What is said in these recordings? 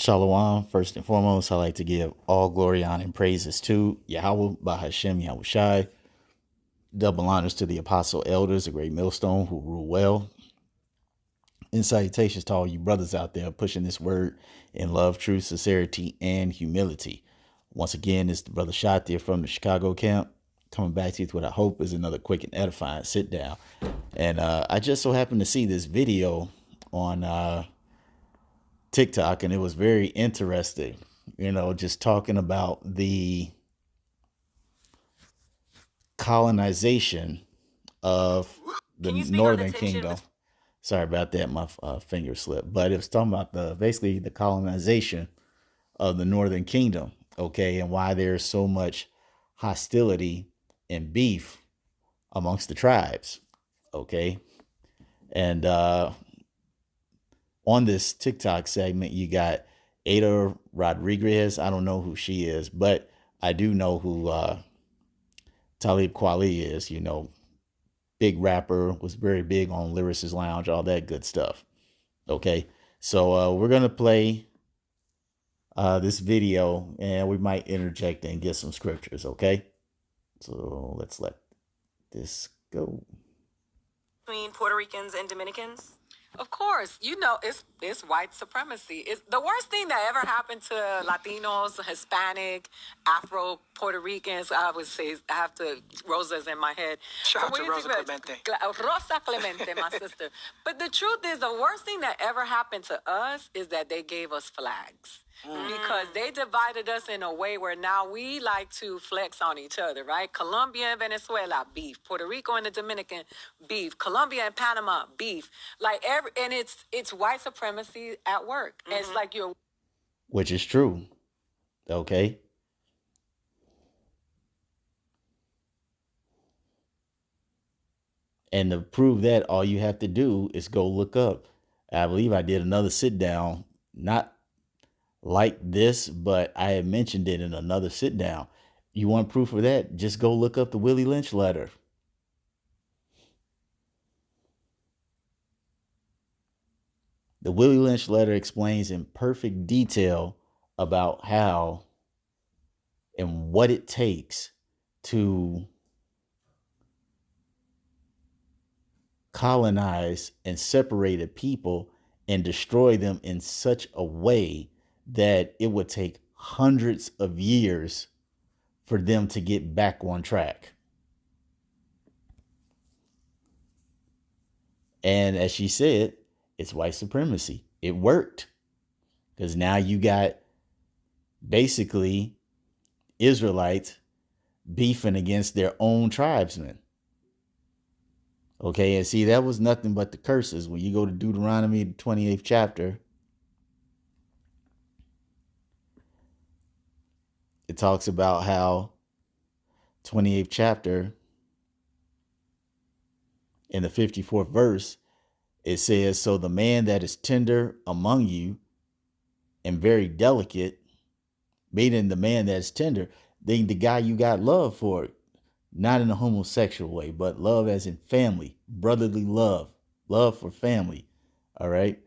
Shalom. First and foremost, I like to give all glory, honor, and praises to Yahweh, Bahashem, Yahweh Shai. Double honors to the apostle elders, the great millstone who rule well. And salutations to all you brothers out there pushing this word in love, truth, sincerity, and humility. Once again, it's the brother Shot there from the Chicago camp, coming back to you with what I hope is another quick and edifying sit down. And I just so happened to see this video on TikTok, and it was very interesting. Just talking about the colonization of the Northern Kingdom. Sorry about that, my finger slipped. But it was talking about basically the colonization of the Northern Kingdom, okay, and why there's so much hostility and beef amongst the tribes, okay. And on this TikTok segment, you got Ada Rodriguez. I don't know who she is, but I do know who Talib Kweli is, big rapper, was very big on Lyricist Lounge, all that good stuff. Okay, so we're going to play this video, and we might interject and get some scriptures, okay? So let's let this go. Between Puerto Ricans and Dominicans? Of course, it's white supremacy. It's the worst thing that ever happened to Latinos, Hispanic, Afro, Puerto Ricans. I would say I have to Rosa's in my head. Shout out to Rosa Clemente. Rosa Clemente, my sister. But the truth is, the worst thing that ever happened to us is that they gave us flags. Because they divided us in a way where now we like to flex on each other, right? Colombia and Venezuela, beef. Puerto Rico and the Dominican, beef. Colombia and Panama, beef. And it's white supremacy at work. Mm-hmm. It's like which is true, okay? And to prove that, all you have to do is go look up. I believe I did another sit down, not like this, but I had mentioned it in another sit down. You want proof of that? Just go look up the Willie Lynch letter. The Willie Lynch letter explains in perfect detail about how and what it takes to colonize and separate a people and destroy them in such a way that it would take hundreds of years for them to get back on track. And as she said, it's white supremacy. It worked. Because now you got basically Israelites beefing against their own tribesmen. Okay, and see, that was nothing but the curses. When you go to Deuteronomy, the 28th chapter, it talks about how 28th chapter in the 54th verse, it says, so the man that is tender among you and very delicate, meaning the man that's tender, the guy you got love for, not in a homosexual way, but love as in family, brotherly love for family. All right.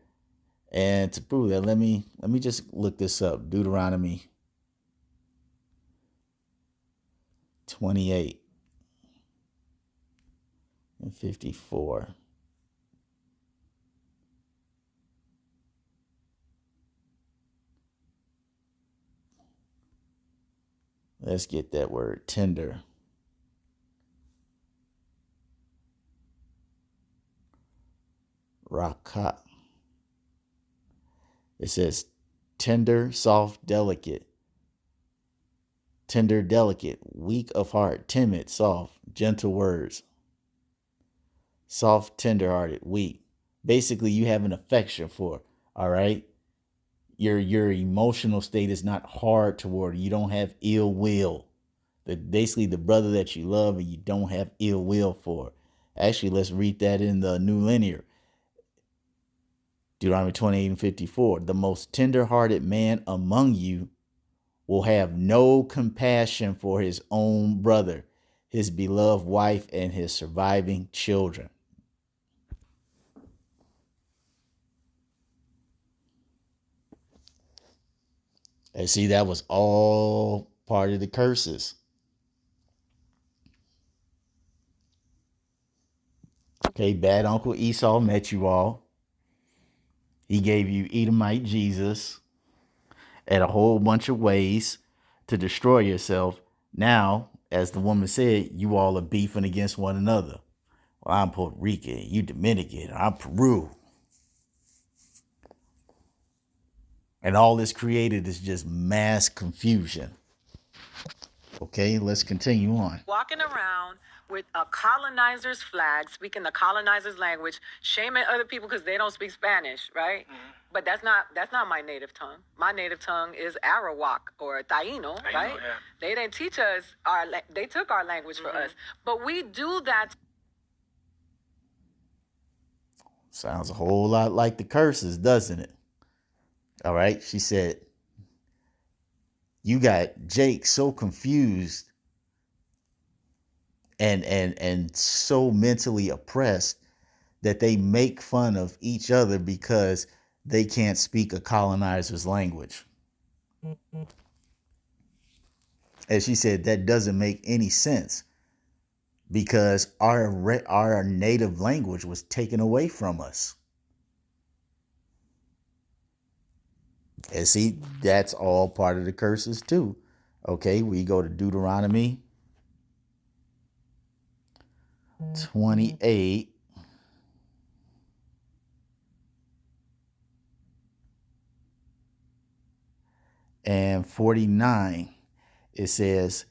And to prove that, let me just look this up. Deuteronomy 28 and 54. Let's get that word, tender. Rakat. It says tender, soft, delicate. Tender, delicate, weak of heart, timid, soft, gentle words. Soft, tender-hearted, weak. Basically, you have an affection for, all right? Your emotional state is not hard toward. You don't have ill will. Basically, the brother that you love and you don't have ill will for. Actually, let's read that in the New Linear. Deuteronomy 28 and 54. The most tender-hearted man among you will have no compassion for his own brother, his beloved wife, and his surviving children. And see, that was all part of the curses. Okay, bad Uncle Esau met you all. He gave you Edomite Jesus and a whole bunch of ways to destroy yourself. Now, as the woman said, you all are beefing against one another. Well, I'm Puerto Rican, you Dominican, I'm Peru. And all this created is just mass confusion. Okay, let's continue on. Walking around with a colonizer's flag, speaking the colonizer's language, shaming other people because they don't speak Spanish, right? But that's not my native tongue. My native tongue is Arawak or Taino, right? Yeah. They didn't teach us they took our language for us. But we do that. Sounds a whole lot like the curses, doesn't it? All right, she said, you got Jake so confused and so mentally oppressed that they make fun of each other because they can't speak a colonizer's language. And she said that doesn't make any sense because our native language was taken away from us. And see, that's all part of the curses too. Okay, we go to Deuteronomy 28. And 49, it says,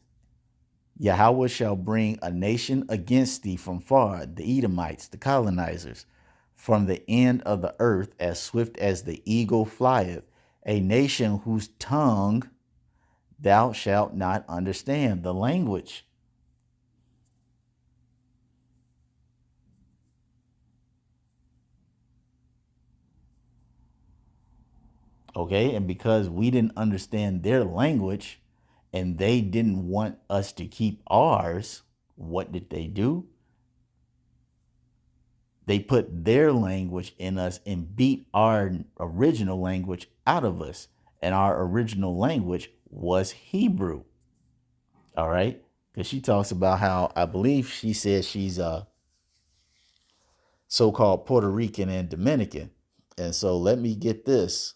Yahweh shall bring a nation against thee from far, the Edomites, the colonizers, from the end of the earth, as swift as the eagle flieth, a nation whose tongue thou shalt not understand, the language. Okay, and because we didn't understand their language and they didn't want us to keep ours, what did they do? They put their language in us and beat our original language out of us. And our original language was Hebrew. All right, because she talks about how, I believe she says she's so-called Puerto Rican and Dominican. And so let me get this.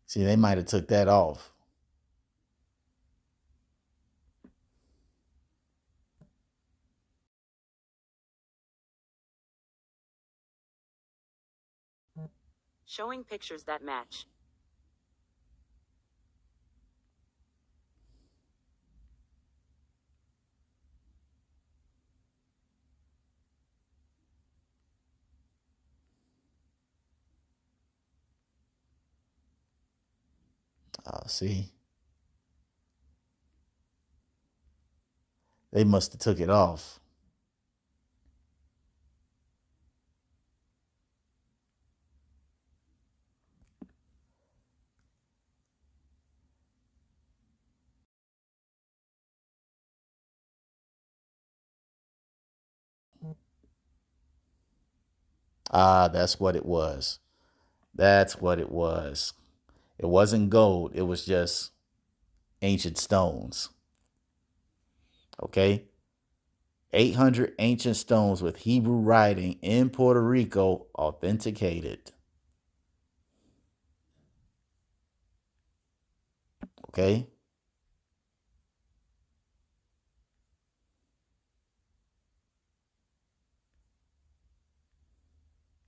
See, they might have took that off. Showing pictures that match. See, they must have took it off. That's what it was. That's what it was. It wasn't gold. It was just ancient stones. Okay. 800 ancient stones with Hebrew writing in Puerto Rico authenticated. Okay.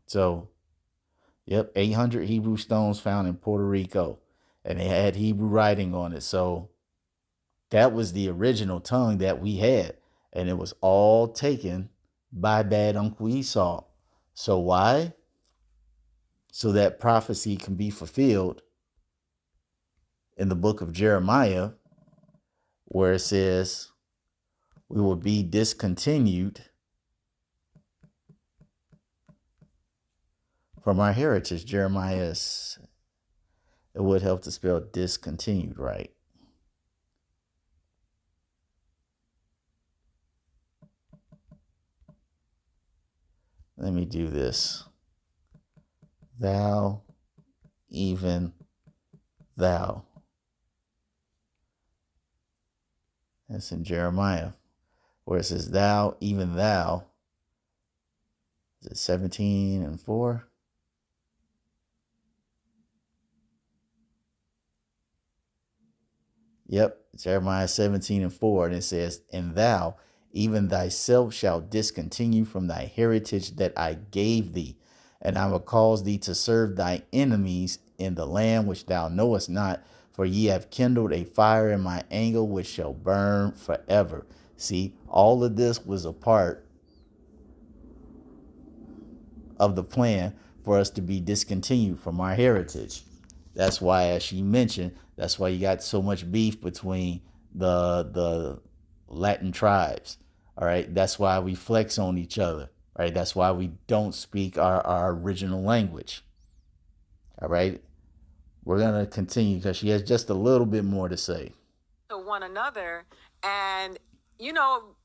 So, yep, 800 Hebrew stones found in Puerto Rico, and they had Hebrew writing on it. So that was the original tongue that we had, and it was all taken by bad Uncle Esau. So why? So that prophecy can be fulfilled in the book of Jeremiah, where it says, we will be discontinued from our heritage. Jeremiah, it would help to spell discontinued right. Let me do this. Thou, even thou. That's in Jeremiah, where it says thou, even thou. Is it 17 and 4? Yep, Jeremiah 17 and 4. And it says, and thou, even thyself, shalt discontinue from thy heritage that I gave thee, and I will cause thee to serve thy enemies in the land which thou knowest not, for ye have kindled a fire in my anger which shall burn forever. See, all of this was a part of the plan for us to be discontinued from our heritage. That's why, as she mentioned, that's why you got so much beef between the Latin tribes. All right. That's why we flex on each other. Right. That's why we don't speak our original language. All right. We're going to continue because she has just a little bit more to say. To one another. And, you know,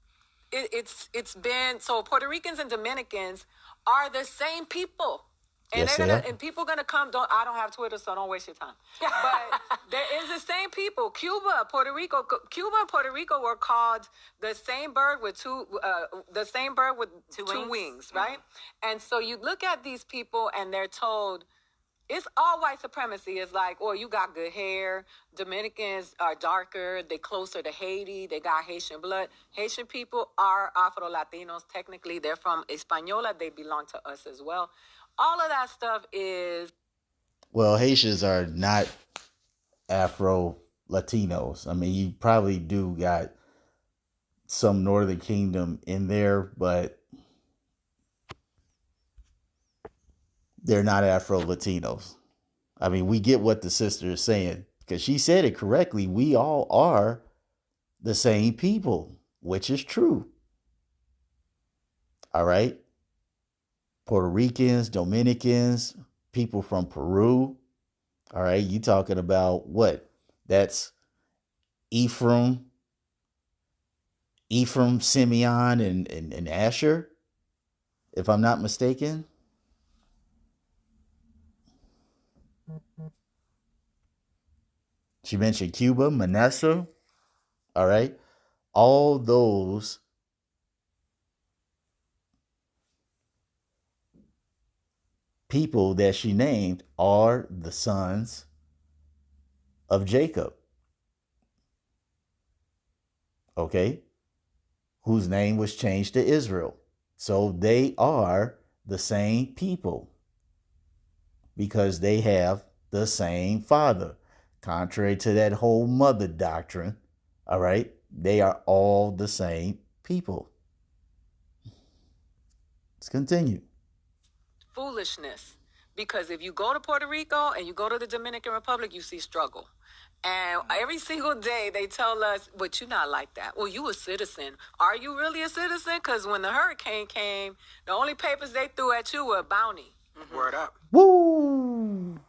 it's been so Puerto Ricans and Dominicans are the same people. And Yes, they're they gonna are. and people gonna come. I don't have Twitter, so don't waste your time. But there is the same people. Cuba, Puerto Rico, Cuba and Puerto Rico were called the same bird with two wings, right? And so you look at these people, and they're told it's all white supremacy. It's like, oh, you got good hair. Dominicans are darker. They closer to Haiti. They got Haitian blood. Haitian people are Afro-Latinos. Technically, they're from Hispaniola. They belong to us as well. All of that stuff is... Well, Haitians are not Afro-Latinos. I mean, you probably do got some Northern Kingdom in there, but they're not Afro-Latinos. I mean, we get what the sister is saying because she said it correctly. We all are the same people, which is true. All right. Puerto Ricans, Dominicans, people from Peru. All right. You talking about what? That's Ephraim, Simeon, and Asher, if I'm not mistaken. She mentioned Cuba, Manasseh. All right. All those people that she named are the sons of Jacob. Okay. Whose name was changed to Israel. So they are the same people because they have the same father. Contrary to that whole mother doctrine, all right, they are all the same people. Let's continue. Foolishness. Because if you go to Puerto Rico and you go to the Dominican Republic, you see struggle. And every single day they tell us, but you're not like that. Well, you a citizen. Are you really a citizen? Because when the hurricane came, the only papers they threw at you were bounty. Mm-hmm. Word up. Woo!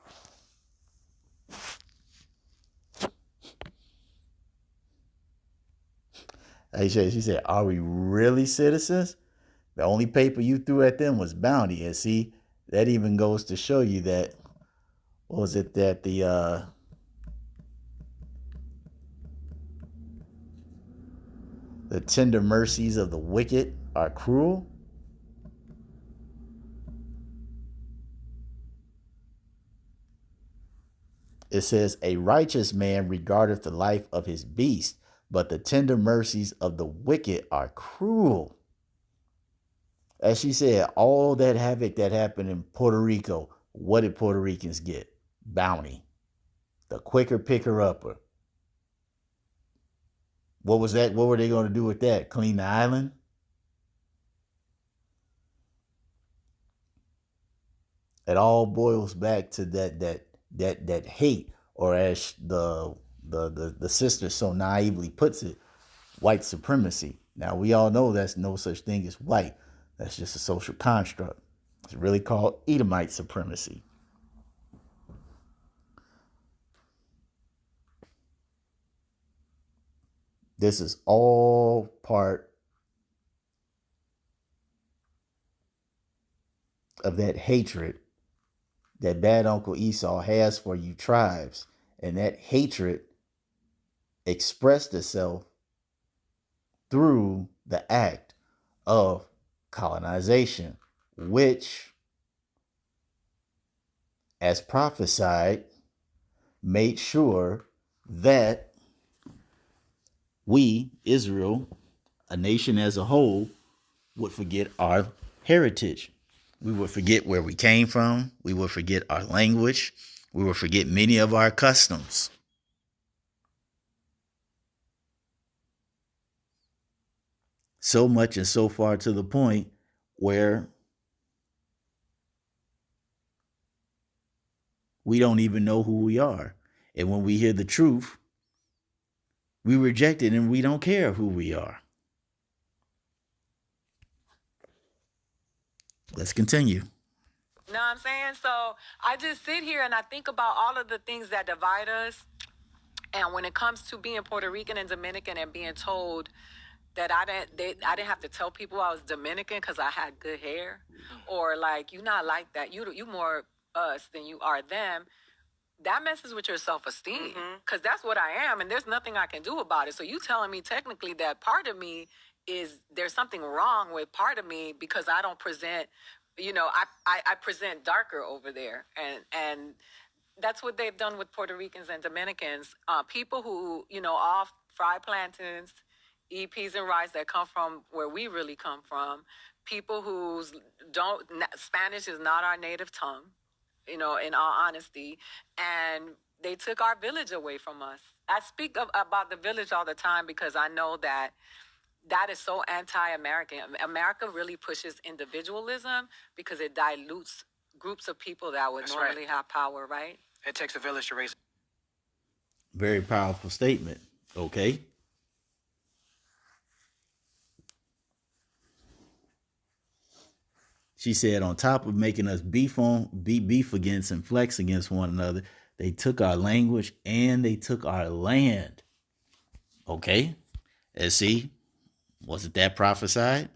She said, are we really citizens? The only paper you threw at them was bounty. And see, that even goes to show you that, what was it, that the tender mercies of the wicked are cruel? It says, a righteous man regardeth the life of his beast, but the tender mercies of the wicked are cruel. As she said, all that havoc that happened in Puerto Rico, what did Puerto Ricans get? Bounty. The quicker picker-upper. What was that? What were they going to do with that? Clean the island? It all boils back to that hate, or as the sister so naively puts it, white supremacy. Now we all know that's no such thing as white. That's just a social construct. It's really called Edomite supremacy. This is all part of that hatred that bad Uncle Esau has for you tribes. And that hatred expressed itself through the act of colonization, which, as prophesied, made sure that we, Israel, a nation as a whole, would forget our heritage. We would forget where we came from. We would forget our language. We would forget many of our customs. So much and so far to the point where we don't even know who we are. And when we hear the truth, we reject it and we don't care who we are. Let's continue. You know what I'm saying? So I just sit here and I think about all of the things that divide us. And when it comes to being Puerto Rican and Dominican and being told that I didn't have to tell people I was Dominican because I had good hair, or like, you're not like that. You more us than you are them. That messes with your self-esteem, because that's what I am, and there's nothing I can do about it. So you telling me technically that part of me there's something wrong with part of me because I don't present, I present darker over there, and that's what they've done with Puerto Ricans and Dominicans. People who, all fry plantains, eat peas and rice that come from where we really come from. People whose Spanish is not our native tongue, in all honesty. And they took our village away from us. I speak about the village all the time because I know that is so anti-American. America really pushes individualism because it dilutes groups of people that would normally have power, right? It takes a village to raise. Very powerful statement. Okay. She said, on top of making us beef against and flex against one another, they took our language and they took our land. Okay. Let's see. Wasn't that prophesied?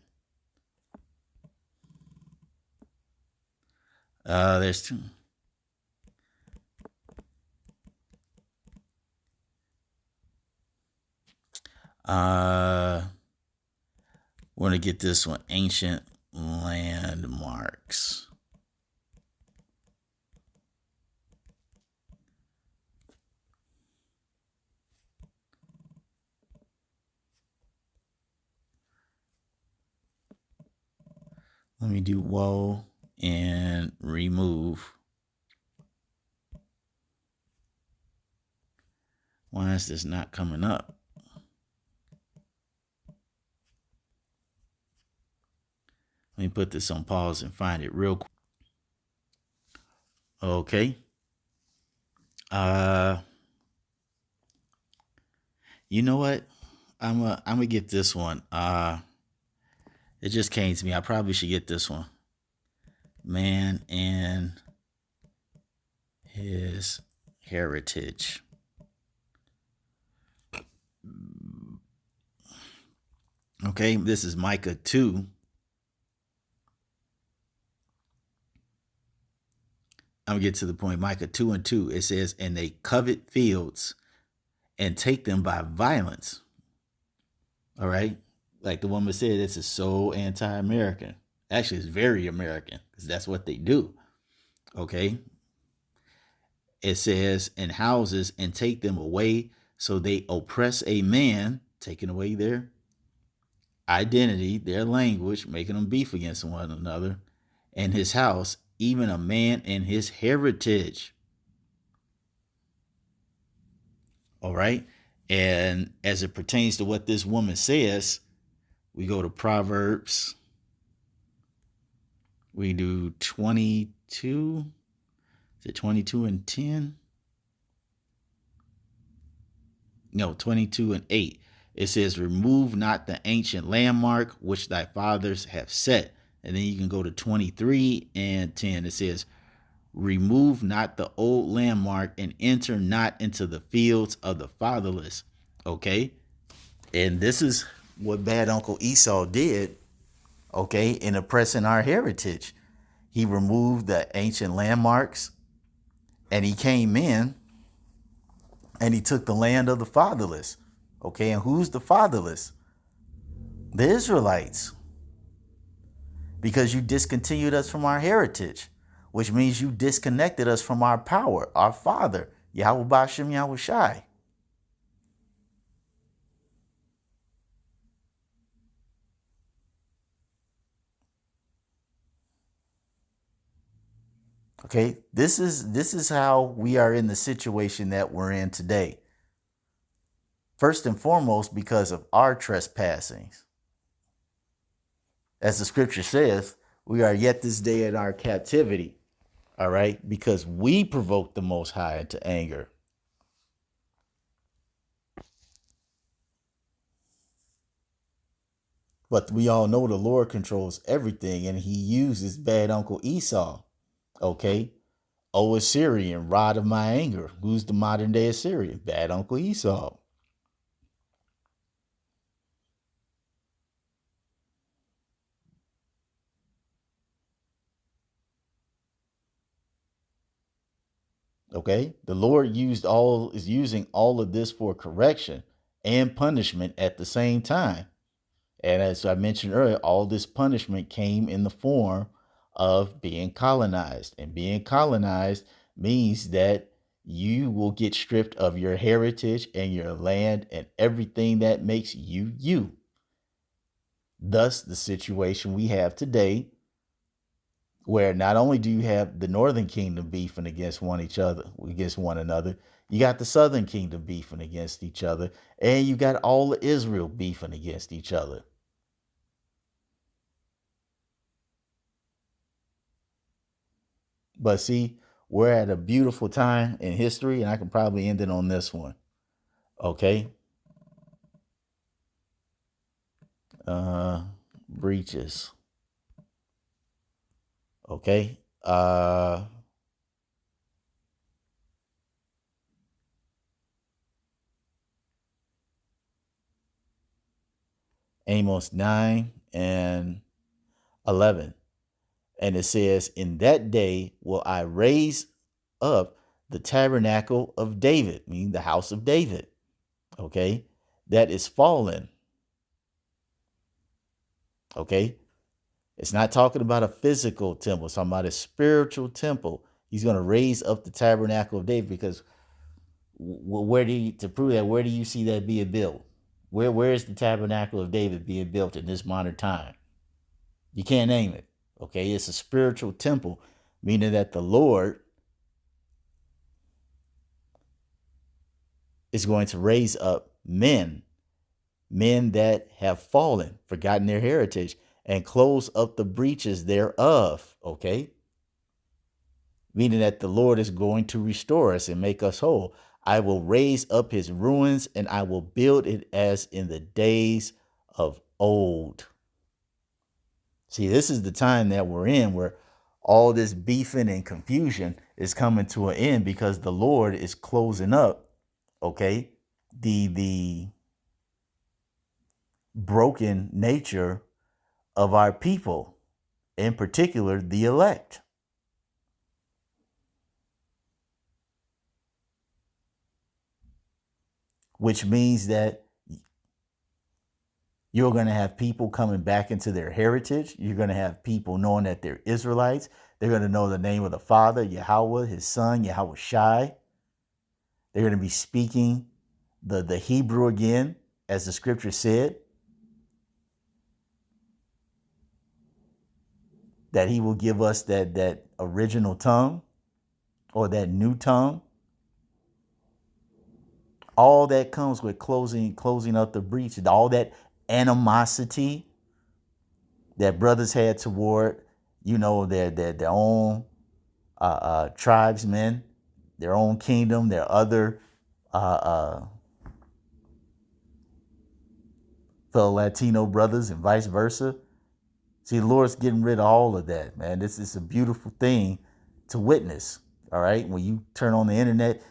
There's two. Want to get this one. Ancient landmarks. Let me do woe and remove. Why is this not coming up? Let me put this on pause and find it real quick. Okay. You know what? I'm gonna get this one. It just came to me. I probably should get this one. Man and his heritage. Okay, this is Micah 2. I'm going to get to the point. Micah 2:2. It says, and they covet fields and take them by violence. All right. Like the woman said, this is so anti-American. Actually, it's very American because that's what they do. Okay. It says, and houses and take them away. So they oppress a man, taking away their identity, their language, making them beef against one another, and his house, even a man and his heritage. All right. And as it pertains to what this woman says, we go to Proverbs. We do 22. Is it 22 and 10? No, 22 and 8. It says, remove not the ancient landmark which thy fathers have set, And then you can go to 23 and 10. It says, remove not the old landmark and enter not into the fields of the fatherless. Okay. And this is what bad Uncle Esau did, okay, in oppressing our heritage. He removed the ancient landmarks and he came in and he took the land of the fatherless. Okay. And who's the fatherless? The Israelites. Because you discontinued us from our heritage, which means you disconnected us from our power, our Father, Yahweh Ba'ashem Yahweh Shai. Okay, this is how we are in the situation that we're in today. First and foremost, because of our trespassings. As the scripture says, we are yet this day in our captivity. All right, because we provoked the Most High into anger. But we all know the Lord controls everything, and he uses bad Uncle Esau. Okay. O Assyrian, rod of my anger. Who's the modern day Assyrian? Bad Uncle Esau. Okay. The Lord is using all of this for correction and punishment at the same time. And as I mentioned earlier, all this punishment came in the form of being colonized. And being colonized means that you will get stripped of your heritage and your land and everything that makes you you. Thus, the situation we have today, where not only do you have the Northern Kingdom beefing against one another, you got the Southern Kingdom beefing against each other, and you got all of Israel beefing against each other. But see, we're at a beautiful time in history, and I can probably end it on this one. Okay. Breaches. Okay. Amos 9 and 11. And it says, in that day will I raise up the tabernacle of David, meaning the house of David, okay, that is fallen. Okay. It's not talking about a physical temple. It's talking about a spiritual temple. He's going to raise up the tabernacle of David, because to prove that, where do you see that being built? Where is the tabernacle of David being built in this modern time? You can't name it. Okay. It's a spiritual temple, meaning that the Lord is going to raise up men that have fallen, forgotten their heritage, and close up the breaches thereof. Okay. Meaning that the Lord is going to restore us and make us whole. I will raise up his ruins and I will build it as in the days of old. See, this is the time that we're in, where all this beefing and confusion is coming to an end, because the Lord is closing up, okay, the broken nature of our people, in particular, the elect. Which means that you're going to have people coming back into their heritage. You're going to have people knowing that they're Israelites. They're going to know the name of the Father, Yahweh, his Son, Yahweh Shai. They're going to be speaking the Hebrew again, as the scripture said, that he will give us that original tongue, or that new tongue. All that comes with closing up the breach, all that animosity that brothers had toward, their own tribesmen, their own kingdom, their other fellow Latino brothers, and vice versa. See, the Lord's getting rid of all of that, man. This is a beautiful thing to witness. All right. When you turn on the internet,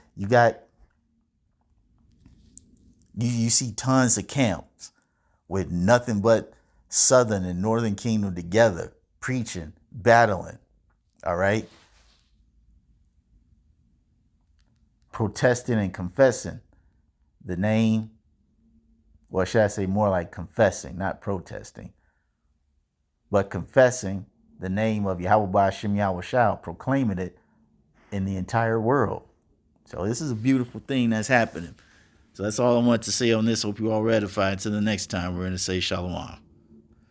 you see tons of camps with nothing but Southern and Northern Kingdom together, preaching, battling. All right. Protesting and confessing the name, or should I say more like confessing, not protesting, but confessing the name of Yahweh Ba'ashem Yahushua, proclaiming it in the entire world. So this is a beautiful thing that's happening. So that's all I want to say on this. Hope you all ratified. Until the next time, we're going to say Shalom.